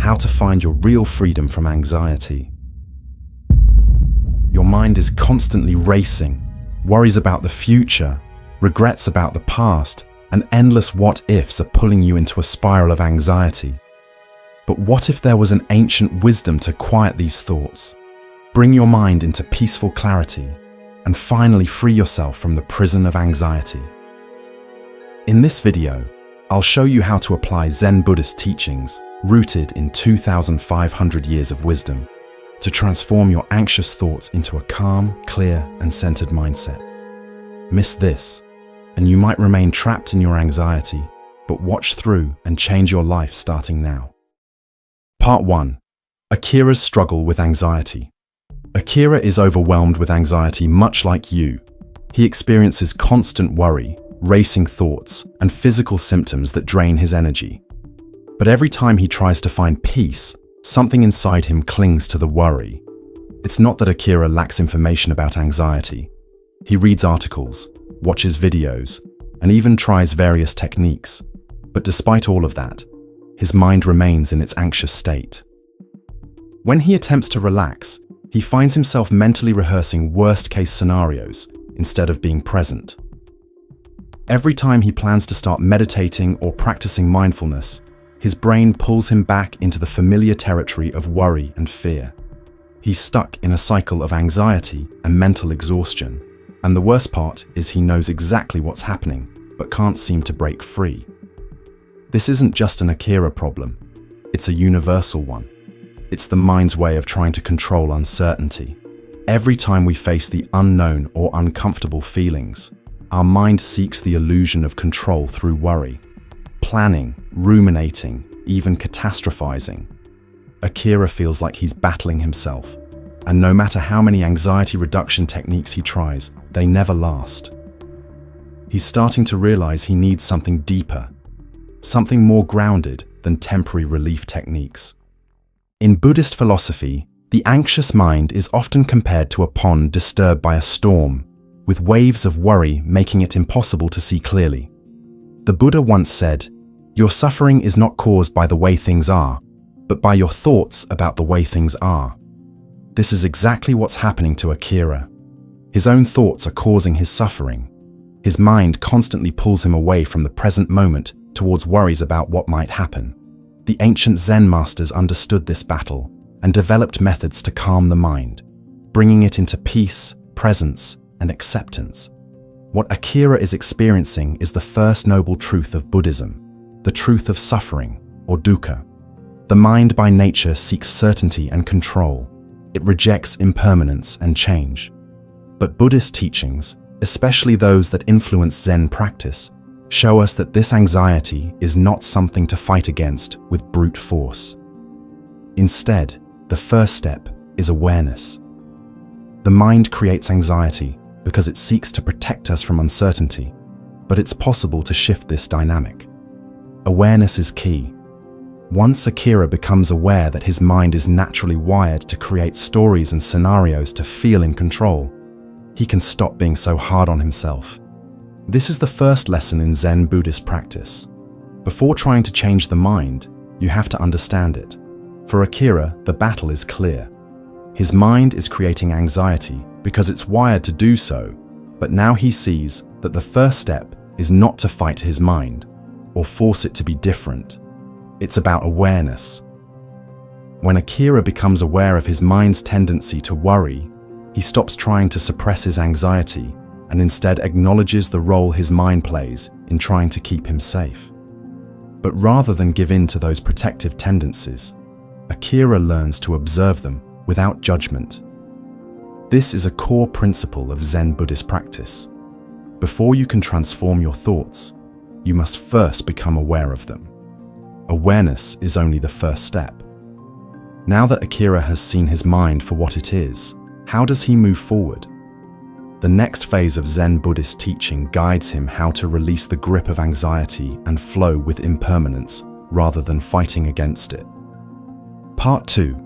how to find your real freedom from anxiety. Your mind is constantly racing, worries about the future, regrets about the past, and endless what-ifs are pulling you into a spiral of anxiety. But what if there was an ancient wisdom to quiet these thoughts, bring your mind into peaceful clarity, and finally free yourself from the prison of anxiety? In this video, I'll show you how to apply Zen Buddhist teachings rooted in 2,500 years of wisdom to transform your anxious thoughts into a calm, clear, and centered mindset. Miss this, and you might remain trapped in your anxiety, but watch through and change your life starting now. Part 1. Akira's struggle with anxiety. Akira is overwhelmed with anxiety much like you. He experiences constant worry, racing thoughts, and physical symptoms that drain his energy. But every time he tries to find peace, something inside him clings to the worry. It's not that Akira lacks information about anxiety. He reads articles, watches videos, and even tries various techniques. But despite all of that, his mind remains in its anxious state. When he attempts to relax, he finds himself mentally rehearsing worst-case scenarios instead of being present. Every time he plans to start meditating or practicing mindfulness, his brain pulls him back into the familiar territory of worry and fear. He's stuck in a cycle of anxiety and mental exhaustion, and the worst part is he knows exactly what's happening, but can't seem to break free. This isn't just an Akira problem, it's a universal one. It's the mind's way of trying to control uncertainty. Every time we face the unknown or uncomfortable feelings, our mind seeks the illusion of control through worry, planning, ruminating, even catastrophizing. Akira feels like he's battling himself, and no matter how many anxiety reduction techniques he tries, they never last. He's starting to realize he needs something deeper, something more grounded than temporary relief techniques. In Buddhist philosophy, the anxious mind is often compared to a pond disturbed by a storm, with waves of worry making it impossible to see clearly. The Buddha once said, "Your suffering is not caused by the way things are, but by your thoughts about the way things are." This is exactly what's happening to Akira. His own thoughts are causing his suffering. His mind constantly pulls him away from the present moment towards worries about what might happen. The ancient Zen masters understood this battle and developed methods to calm the mind, bringing it into peace, presence, and acceptance. What Akira is experiencing is the first noble truth of Buddhism, the truth of suffering, or dukkha. The mind by nature seeks certainty and control. It rejects impermanence and change. But Buddhist teachings, especially those that influence Zen practice, show us that this anxiety is not something to fight against with brute force. Instead, the first step is awareness. The mind creates anxiety because it seeks to protect us from uncertainty, but it's possible to shift this dynamic. Awareness is key. Once Akira becomes aware that his mind is naturally wired to create stories and scenarios to feel in control, he can stop being so hard on himself. This is the first lesson in Zen Buddhist practice. Before trying to change the mind, you have to understand it. For Akira, the battle is clear. His mind is creating anxiety because it's wired to do so, but now he sees that the first step is not to fight his mind or force it to be different. It's about awareness. When Akira becomes aware of his mind's tendency to worry, he stops trying to suppress his anxiety and instead acknowledges the role his mind plays in trying to keep him safe. But rather than give in to those protective tendencies, Akira learns to observe them without judgment. This is a core principle of Zen Buddhist practice. Before you can transform your thoughts, you must first become aware of them. Awareness is only the first step. Now that Akira has seen his mind for what it is, how does he move forward? The next phase of Zen Buddhist teaching guides him how to release the grip of anxiety and flow with impermanence rather than fighting against it. Part 2.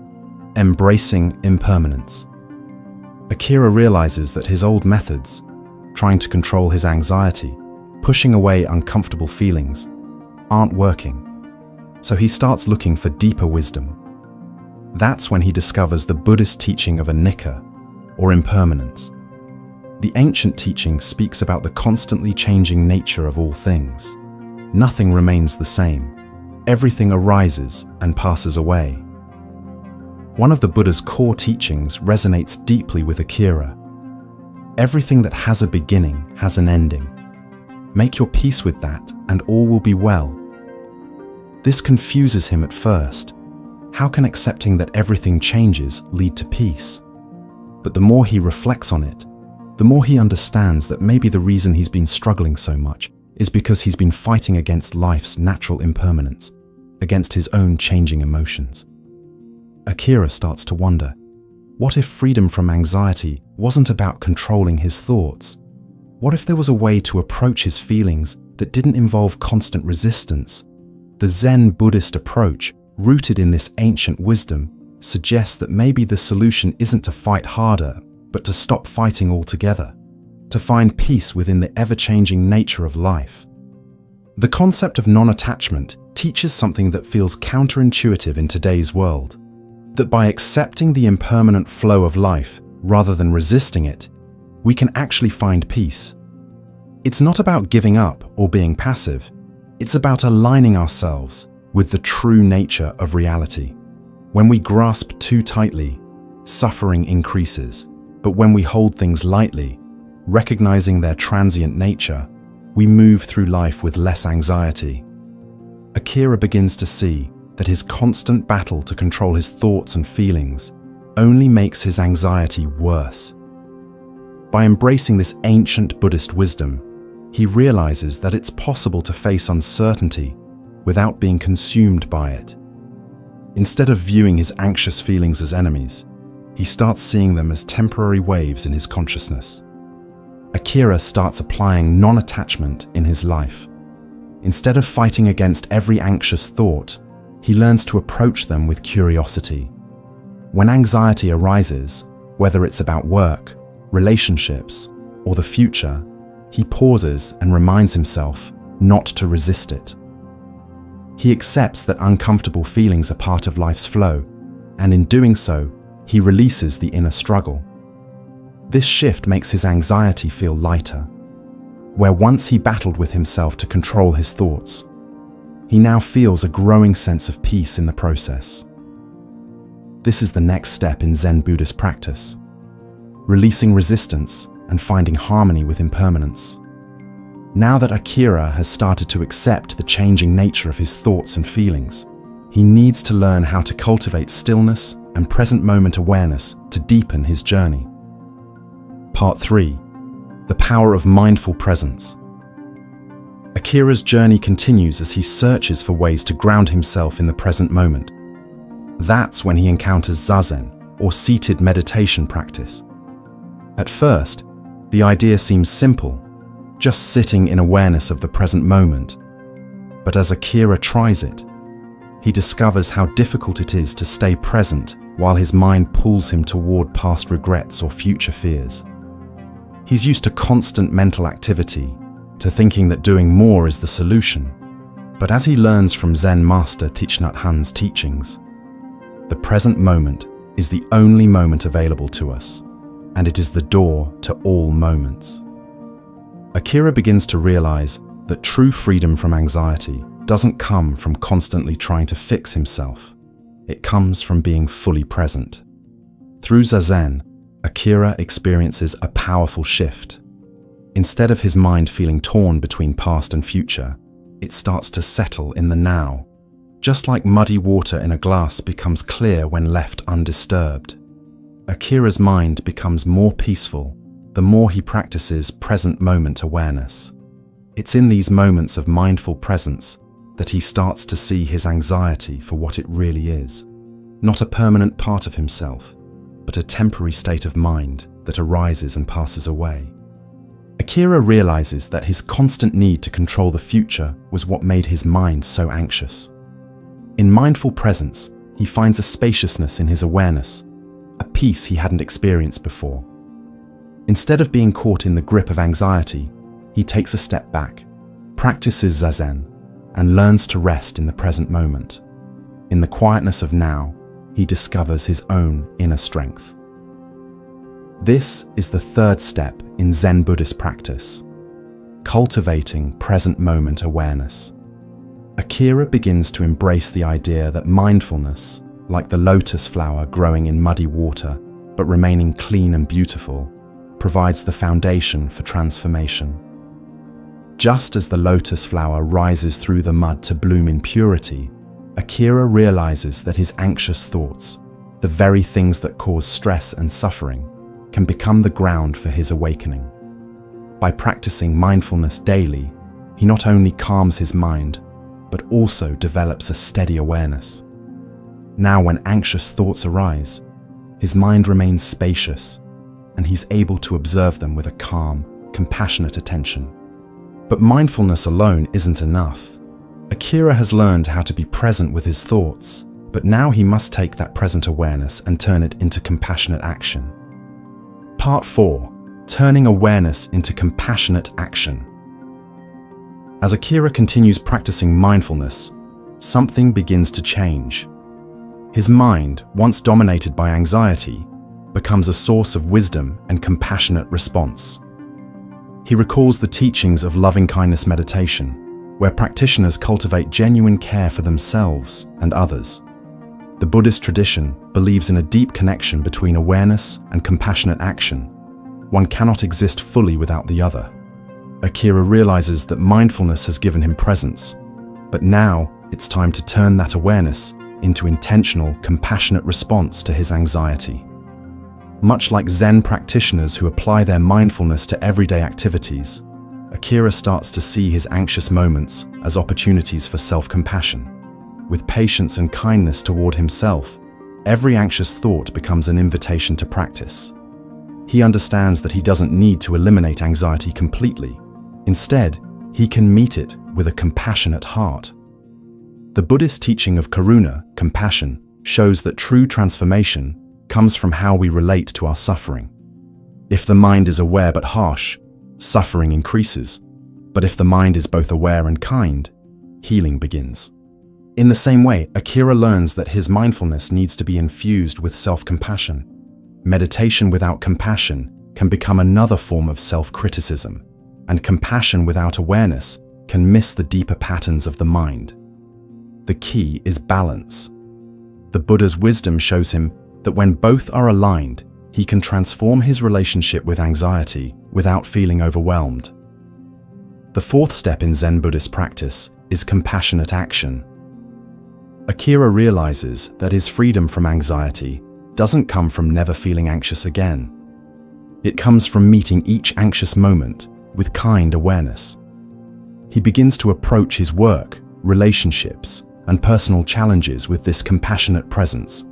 Embracing impermanence. Akira realizes that his old methods, trying to control his anxiety, pushing away uncomfortable feelings, aren't working. So he starts looking for deeper wisdom. That's when he discovers the Buddhist teaching of anicca, or impermanence. The ancient teaching speaks about the constantly changing nature of all things. Nothing remains the same. Everything arises and passes away. One of the Buddha's core teachings resonates deeply with Akira. Everything that has a beginning has an ending. Make your peace with that and all will be well. This confuses him at first. How can accepting that everything changes lead to peace? But the more he reflects on it, the more he understands that maybe the reason he's been struggling so much is because he's been fighting against life's natural impermanence, against his own changing emotions. Akira starts to wonder, what if freedom from anxiety wasn't about controlling his thoughts? What if there was a way to approach his feelings that didn't involve constant resistance? The Zen Buddhist approach, rooted in this ancient wisdom, suggests that maybe the solution isn't to fight harder, but to stop fighting altogether, to find peace within the ever-changing nature of life. The concept of non-attachment teaches something that feels counterintuitive in today's world, that by accepting the impermanent flow of life rather than resisting it, we can actually find peace. It's not about giving up or being passive, it's about aligning ourselves with the true nature of reality. When we grasp too tightly, suffering increases, but when we hold things lightly, recognizing their transient nature, we move through life with less anxiety. Akira begins to see that his constant battle to control his thoughts and feelings only makes his anxiety worse. By embracing this ancient Buddhist wisdom, he realizes that it's possible to face uncertainty without being consumed by it. Instead of viewing his anxious feelings as enemies, he starts seeing them as temporary waves in his consciousness. Akira starts applying non-attachment in his life. Instead of fighting against every anxious thought, he learns to approach them with curiosity. When anxiety arises, whether it's about work, relationships, or the future, he pauses and reminds himself not to resist it. He accepts that uncomfortable feelings are part of life's flow, and in doing so, he releases the inner struggle. This shift makes his anxiety feel lighter. Where once he battled with himself to control his thoughts, he now feels a growing sense of peace in the process. This is the next step in Zen Buddhist practice, releasing resistance and finding harmony with impermanence. Now that Akira has started to accept the changing nature of his thoughts and feelings, he needs to learn how to cultivate stillness and present moment awareness to deepen his journey. Part 3. The power of mindful presence. Akira's journey continues as he searches for ways to ground himself in the present moment. That's when he encounters Zazen, or seated meditation practice. At first, the idea seems simple, just sitting in awareness of the present moment. But as Akira tries it, he discovers how difficult it is to stay present while his mind pulls him toward past regrets or future fears. He's used to constant mental activity, to thinking that doing more is the solution. But as he learns from Zen master Thich Nhat Hanh's teachings, the present moment is the only moment available to us, and it is the door to all moments. Akira begins to realize that true freedom from anxiety doesn't come from constantly trying to fix himself. It comes from being fully present. Through Zazen, Akira experiences a powerful shift. Instead of his mind feeling torn between past and future, it starts to settle in the now. Just like muddy water in a glass becomes clear when left undisturbed, Akira's mind becomes more peaceful the more he practices present moment awareness. It's in these moments of mindful presence that he starts to see his anxiety for what it really is. Not a permanent part of himself, but a temporary state of mind that arises and passes away. Akira realizes that his constant need to control the future was what made his mind so anxious. In mindful presence, he finds a spaciousness in his awareness, a peace he hadn't experienced before. Instead of being caught in the grip of anxiety, he takes a step back, practices Zazen, and learns to rest in the present moment. In the quietness of now, he discovers his own inner strength. This is the third step in Zen Buddhist practice, cultivating present moment awareness. Akira begins to embrace the idea that mindfulness, like the lotus flower growing in muddy water but remaining clean and beautiful, provides the foundation for transformation. Just as the lotus flower rises through the mud to bloom in purity, Akira realizes that his anxious thoughts, the very things that cause stress and suffering, can become the ground for his awakening. By practicing mindfulness daily, he not only calms his mind, but also develops a steady awareness. Now, when anxious thoughts arise, his mind remains spacious, and he's able to observe them with a calm, compassionate attention. But mindfulness alone isn't enough. Akira has learned how to be present with his thoughts, but now he must take that present awareness and turn it into compassionate action. Part 4. Turning awareness into compassionate action. As Akira continues practicing mindfulness, something begins to change. His mind, once dominated by anxiety, becomes a source of wisdom and compassionate response. He recalls the teachings of loving-kindness meditation, where practitioners cultivate genuine care for themselves and others. The Buddhist tradition believes in a deep connection between awareness and compassionate action. One cannot exist fully without the other. Akira realizes that mindfulness has given him presence, but now it's time to turn that awareness into intentional, compassionate response to his anxiety. Much like Zen practitioners who apply their mindfulness to everyday activities, Akira starts to see his anxious moments as opportunities for self-compassion. With patience and kindness toward himself, every anxious thought becomes an invitation to practice. He understands that he doesn't need to eliminate anxiety completely. Instead, he can meet it with a compassionate heart. The Buddhist teaching of karuna, compassion, shows that true transformation comes from how we relate to our suffering. If the mind is aware but harsh, suffering increases. But if the mind is both aware and kind, healing begins. In the same way, Akira learns that his mindfulness needs to be infused with self-compassion. Meditation without compassion can become another form of self-criticism, and compassion without awareness can miss the deeper patterns of the mind. The key is balance. The Buddha's wisdom shows him that when both are aligned, he can transform his relationship with anxiety without feeling overwhelmed. The fourth step in Zen Buddhist practice is compassionate action. Akira realizes that his freedom from anxiety doesn't come from never feeling anxious again. It comes from meeting each anxious moment with kind awareness. He begins to approach his work, relationships, and personal challenges with this compassionate presence,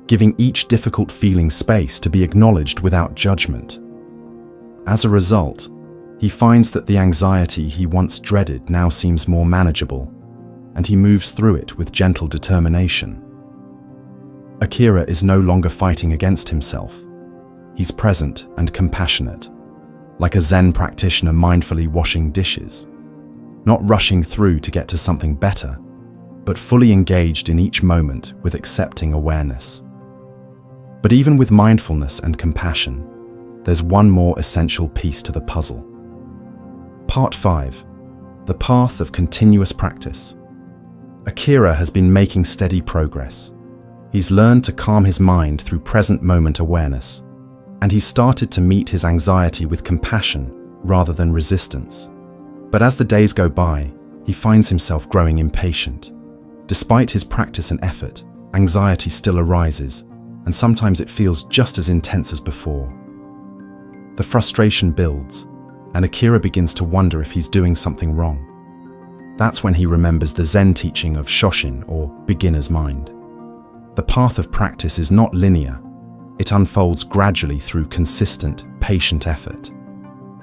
giving each difficult feeling space to be acknowledged without judgment. As a result, he finds that the anxiety he once dreaded now seems more manageable, and he moves through it with gentle determination. Akira is no longer fighting against himself. He's present and compassionate, like a Zen practitioner mindfully washing dishes, not rushing through to get to something better, but fully engaged in each moment with accepting awareness. But even with mindfulness and compassion, there's one more essential piece to the puzzle. Part 5. The path of continuous practice. Akira has been making steady progress. He's learned to calm his mind through present moment awareness, and he's started to meet his anxiety with compassion rather than resistance. But as the days go by, he finds himself growing impatient. Despite his practice and effort, anxiety still arises, and sometimes it feels just as intense as before. The frustration builds, and Akira begins to wonder if he's doing something wrong. That's when he remembers the Zen teaching of Shoshin, or beginner's mind. The path of practice is not linear. It unfolds gradually through consistent, patient effort.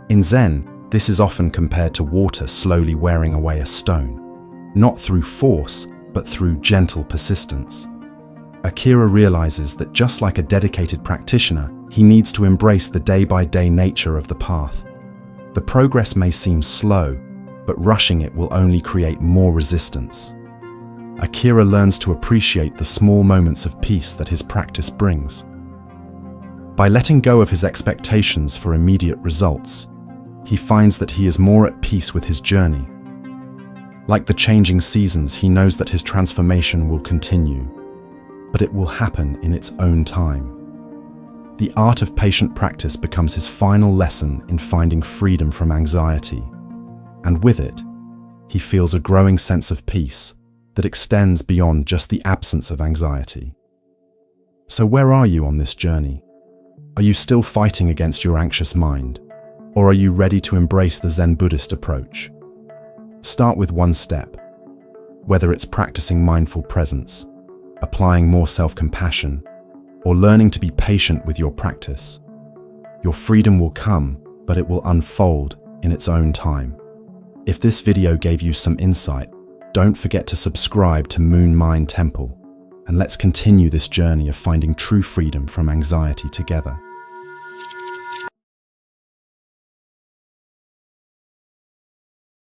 In Zen, this is often compared to water slowly wearing away a stone, not through force, but through gentle persistence. Akira realizes that just like a dedicated practitioner, he needs to embrace the day-by-day nature of the path. The progress may seem slow, but rushing it will only create more resistance. Akira learns to appreciate the small moments of peace that his practice brings. By letting go of his expectations for immediate results, he finds that he is more at peace with his journey. Like the changing seasons, he knows that his transformation will continue, but it will happen in its own time. The art of patient practice becomes his final lesson in finding freedom from anxiety, and with it, he feels a growing sense of peace that extends beyond just the absence of anxiety. So where are you on this journey? Are you still fighting against your anxious mind, or are you ready to embrace the Zen Buddhist approach? Start with one step, whether it's practicing mindful presence, applying more self-compassion, or learning to be patient with your practice. Your freedom will come, but it will unfold in its own time. If this video gave you some insight, don't forget to subscribe to Moon Mind Temple, and let's continue this journey of finding true freedom from anxiety together.